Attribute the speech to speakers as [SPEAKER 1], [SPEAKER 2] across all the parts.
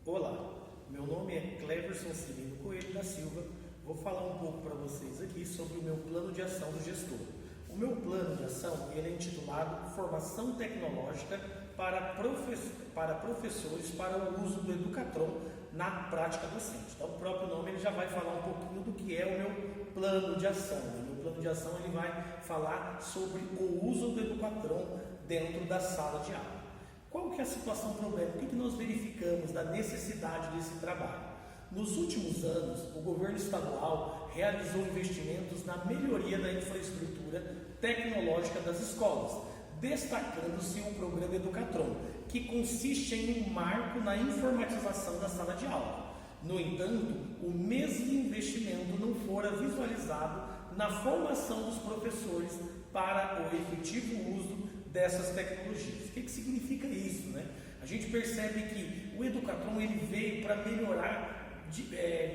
[SPEAKER 1] Olá, meu nome é Cleverson Cirino Coelho da Silva. Vou falar um pouco para vocês aqui sobre o meu plano de ação do gestor. O meu plano de ação ele é intitulado Formação Tecnológica para professores para o uso do Educatron na prática docente. Então, o próprio nome ele já vai falar um pouquinho do que é o meu plano de ação. O meu plano de ação ele vai falar sobre o uso do Educatron dentro da sala de aula. Qual que é a situação, problema? O que nós verificamos da necessidade desse trabalho? Nos últimos anos, o governo estadual realizou investimentos na melhoria da infraestrutura tecnológica das escolas, destacando-se o programa Educatron, que consiste em um marco na informatização da sala de aula. No entanto, o mesmo investimento não fora visualizado na formação dos professores para o efetivo uso dessas tecnologias. O que significa isso, né? A gente percebe que o Educatron ele veio para melhorar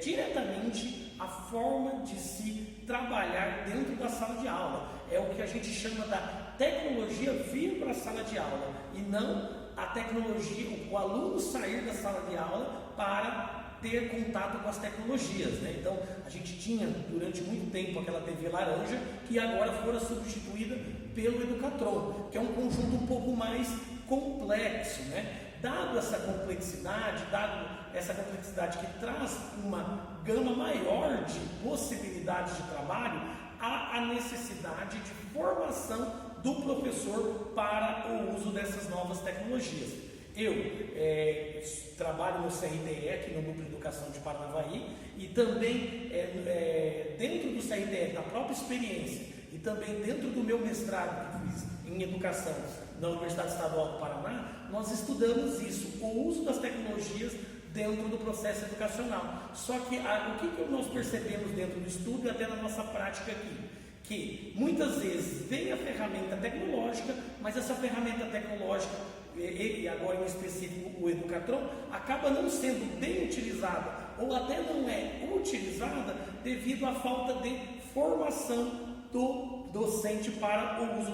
[SPEAKER 1] diretamente a forma de se trabalhar dentro da sala de aula. É o que a gente chama da tecnologia vir para a sala de aula e não a tecnologia, o aluno sair da sala de aula para ter contato com as tecnologias, né? Então, a gente tinha durante muito tempo aquela TV laranja que agora fora substituída pelo Educatron, que é um conjunto um pouco mais complexo, né? Dado essa complexidade que traz uma gama maior de possibilidades de trabalho, há a necessidade de formação do professor para o uso dessas novas tecnologias. Eu trabalho no CRTE, aqui no Núcleo de Educação de Paranavaí, e também dentro do CRTE, da própria experiência, e também dentro do meu mestrado que fiz em Educação na Universidade Estadual do Paraná, nós estudamos isso, o uso das tecnologias dentro do processo educacional. Só que o que nós percebemos dentro do estudo e até na nossa prática aqui? Que muitas vezes vem a ferramenta tecnológica, mas essa ferramenta tecnológica, e agora em específico o Educatron, acaba não sendo bem utilizada ou até não é utilizada devido à falta de formação do docente para o uso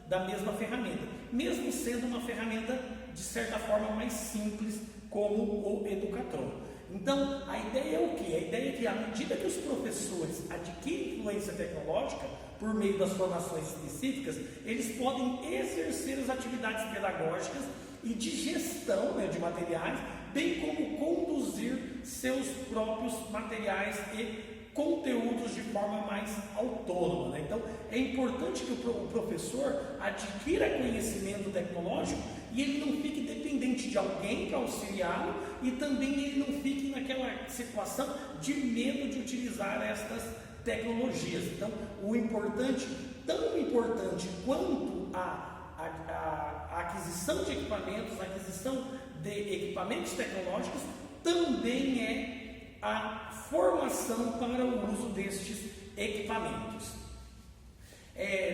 [SPEAKER 1] da mesma ferramenta, mesmo sendo uma ferramenta de certa forma mais simples como o Educatron. Então, a ideia é o quê? A ideia é que à medida que os professores adquirem influência tecnológica por meio das formações específicas, eles podem exercer as atividades pedagógicas e de gestão, né, de materiais, bem como conduzir seus próprios materiais e conteúdos de forma mais autônoma, né? Então, é importante que o professor adquira conhecimento tecnológico e ele não fique dependente de alguém para auxiliá-lo e também ele não fique naquela situação de medo de utilizar estas tecnologias. Então, o importante, tão importante quanto a aquisição de equipamentos, a aquisição de equipamentos tecnológicos, também é a formação para o uso destes equipamentos.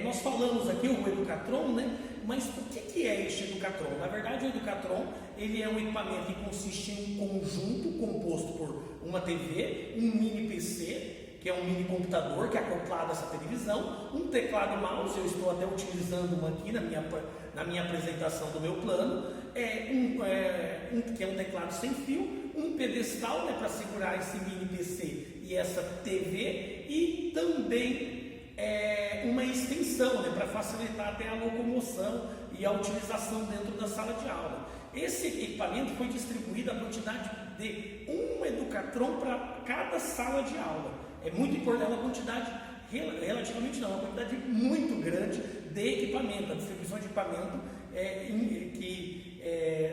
[SPEAKER 1] Nós falamos aqui o Educatron, né? Mas o que é este Educatron? Na verdade, o Educatron ele é um equipamento que consiste em um conjunto composto por uma TV, um mini PC, que é um mini computador que é acoplado a essa televisão, um teclado e mouse, eu estou até utilizando uma aqui na minha apresentação do meu plano, que é um teclado sem fio, um pedestal, né, para segurar esse mini PC e essa TV, e também uma extensão, né, para facilitar até a locomoção e a utilização dentro da sala de aula. Esse equipamento foi distribuído a quantidade de um Educatron para cada sala de aula. É muito importante, é uma quantidade relativamente não, uma quantidade muito grande de equipamento. A distribuição de equipamento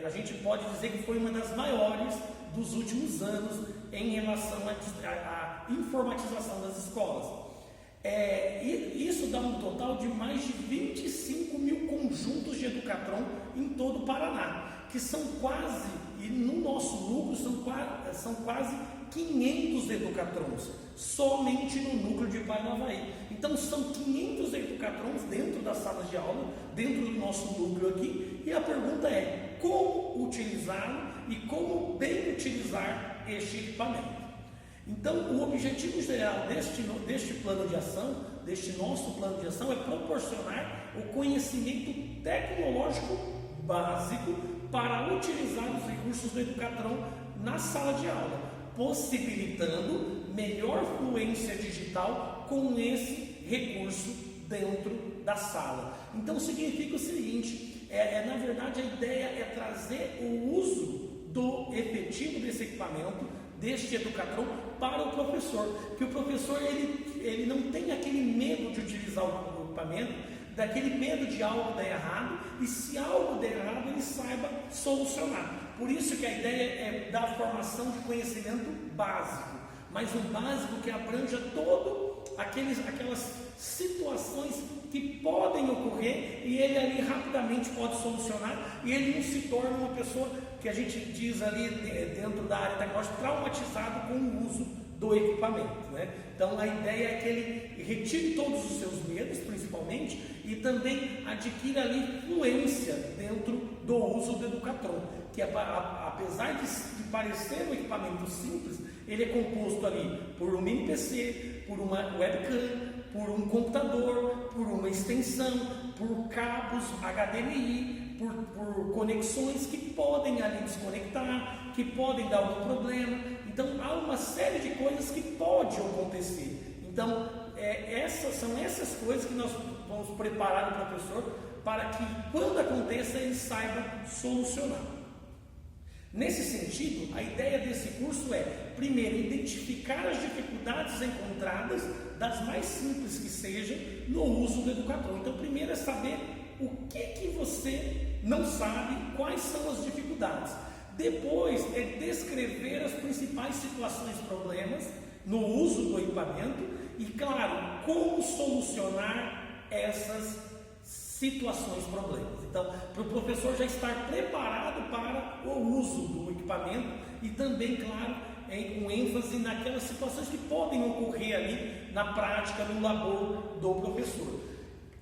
[SPEAKER 1] a gente pode dizer que foi uma das maiores dos últimos anos em relação à informatização das escolas. Isso dá um total de mais de 25 mil conjuntos de Educatron em todo o Paraná, que são quase, e no nosso núcleo são quase 500 Educatrons, somente no núcleo de Paranavaí. Então são 500 Educatrons dentro das salas de aula, dentro do nosso núcleo aqui, e a pergunta é como utilizá-lo e como bem utilizar este equipamento. Então, o objetivo geral deste plano de ação, deste nosso plano de ação, é proporcionar o conhecimento tecnológico básico para utilizar os recursos do Educatron na sala de aula, possibilitando melhor fluência digital com esse recurso dentro da sala. Então significa o seguinte, na verdade a ideia é trazer o uso do efetivo desse equipamento, deste Educatron, para o professor, que o professor ele não tem aquele medo de utilizar o equipamento, daquele medo de algo dar errado, e se algo der errado ele saiba solucionar. Por isso que a ideia é dar formação de conhecimento básico, mas um básico que abranja todo aquelas situações que podem ocorrer e ele ali rapidamente pode solucionar, e ele não se torna uma pessoa que a gente diz ali dentro da área tecnológica traumatizado com o uso do equipamento, né? Então a ideia é que ele retire todos os seus medos, principalmente, e também adquira ali fluência dentro do uso do Educatron, que apesar de parecer um equipamento simples, ele é composto ali por um mini PC, por uma webcam, por um computador, por uma extensão, por cabos HDMI, por conexões que podem ali desconectar, que podem dar algum problema. Então há uma série de coisas que pode acontecer. Então são essas coisas que nós vamos preparar o professor para que quando aconteça ele saiba solucionar. Nesse sentido, a ideia desse curso é, primeiro, identificar as dificuldades encontradas, das mais simples que sejam, no uso do Educatron. Então, primeiro é saber o que você não sabe, quais são as dificuldades. Depois é descrever as principais situações e problemas no uso do equipamento e, claro, como solucionar essas situações, problemas. Então, para o professor já estar preparado para o uso do equipamento e também, claro, com ênfase naquelas situações que podem ocorrer ali na prática, no labor do professor.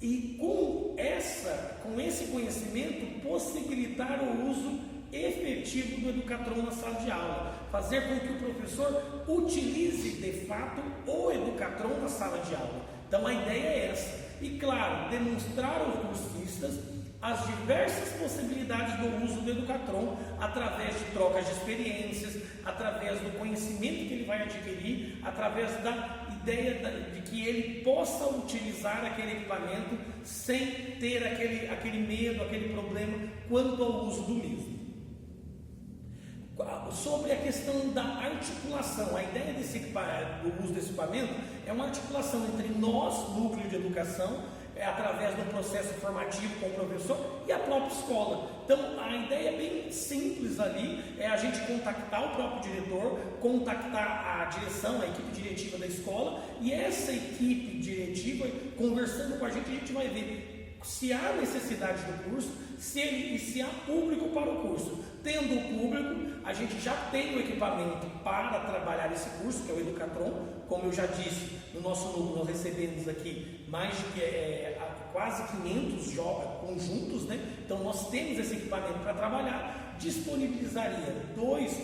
[SPEAKER 1] E com esse conhecimento, possibilitar o uso efetivo do Educatron na sala de aula, fazer com que o professor utilize de fato o Educatron na sala de aula. Então a ideia é essa. E claro, demonstrar aos cursistas as diversas possibilidades do uso do Educatron através de trocas de experiências, através do conhecimento que ele vai adquirir, através da ideia de que ele possa utilizar aquele equipamento sem ter aquele medo, aquele problema quanto ao uso do mesmo. Sobre a questão da articulação, a ideia do uso desse equipamento é uma articulação entre nós, núcleo de educação, através do processo formativo com o professor e a própria escola. Então a ideia é bem simples ali, é a gente contactar o próprio diretor, contactar a direção, a equipe diretiva da escola, e essa equipe diretiva, conversando com a gente vai ver se há necessidade do curso, se há público para o curso. Tendo o público, a gente já tem o equipamento para trabalhar esse curso, que é o Educatron. Como eu já disse, no nosso núcleo nós recebemos aqui mais de quase 500 conjuntos, né? Então nós temos esse equipamento para trabalhar. Disponibilizaria dois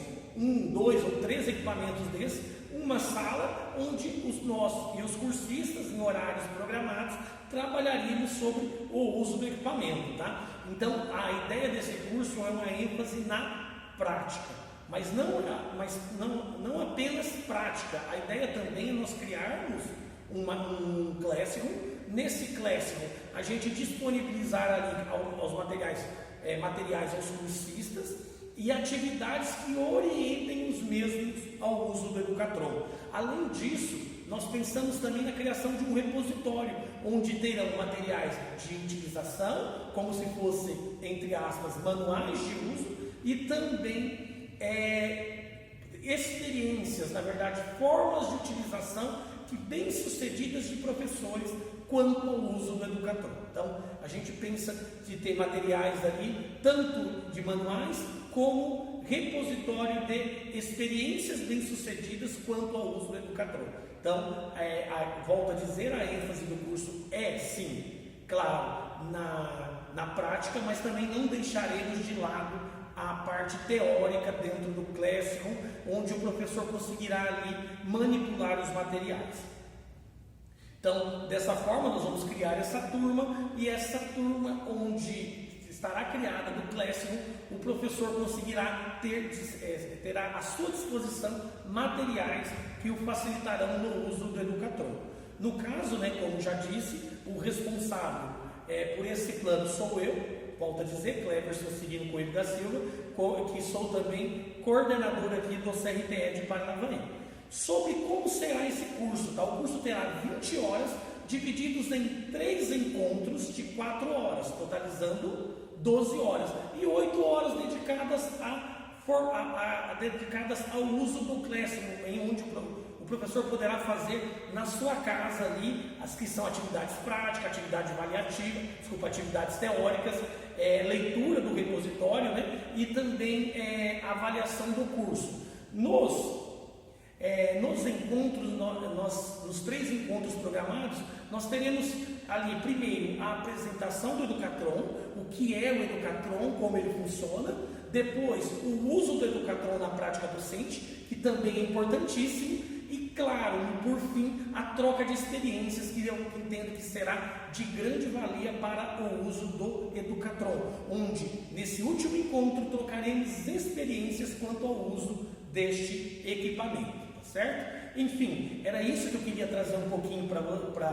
[SPEAKER 1] ou três equipamentos desses, uma sala onde nós e os cursistas, em horários programados, trabalharíamos sobre o uso do equipamento, tá? Então a ideia desse curso é uma ênfase na prática, mas não apenas prática. A ideia também é nós criarmos um Classroom. Nesse Classroom a gente disponibilizar ali aos materiais aos cursistas e atividades que orientem os mesmos ao uso do Educatron. Além disso, nós pensamos também na criação de um repositório, onde terão materiais de utilização, como se fossem, entre aspas, manuais de uso, e também experiências, na verdade, formas de utilização que bem sucedidas de professores quanto ao uso do Educatron. Então, a gente pensa de ter materiais ali, tanto de manuais, como repositório de experiências bem-sucedidas quanto ao uso do Educatron. Então, volto a dizer, a ênfase do curso é, sim, claro, na prática, mas também não deixaremos de lado a parte teórica dentro do Classroom, onde o professor conseguirá ali manipular os materiais. Então, dessa forma, nós vamos criar essa turma, e essa turma onde estará criada do Classroom, o professor conseguirá terá à sua disposição materiais que o facilitarão no uso do Educatron. No caso, como já disse, o responsável por esse plano sou eu, volto a dizer, Cleverson Cirino Coelho da Silva, que sou também coordenador aqui do CRTE de Paranavaí. Sobre como será esse curso, tá? O curso terá 20 horas, divididos em 3 encontros de 4 horas, totalizando 12 horas, e 8 horas dedicadas ao uso do Classroom, em onde o professor poderá fazer na sua casa ali, as que são atividades práticas, atividades teóricas, leitura do repositório, e também avaliação do curso. Nos encontros, nos 3 encontros programados, nós teremos ali, primeiro, a apresentação do Educatron, o que é o Educatron, como ele funciona, depois, o uso do Educatron na prática docente, que também é importantíssimo, e, claro, por fim, a troca de experiências, que eu entendo que será de grande valia para o uso do Educatron, onde, nesse último encontro, trocaremos experiências quanto ao uso deste equipamento, tá certo? Enfim, era isso que eu queria trazer um pouquinho para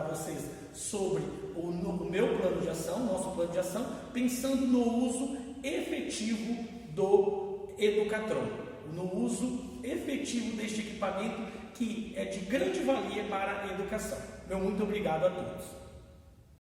[SPEAKER 1] vocês sobre o meu plano de ação, nosso plano de ação, pensando no uso efetivo do Educatron, no uso efetivo deste equipamento que é de grande valia para a educação. Meu muito obrigado a todos.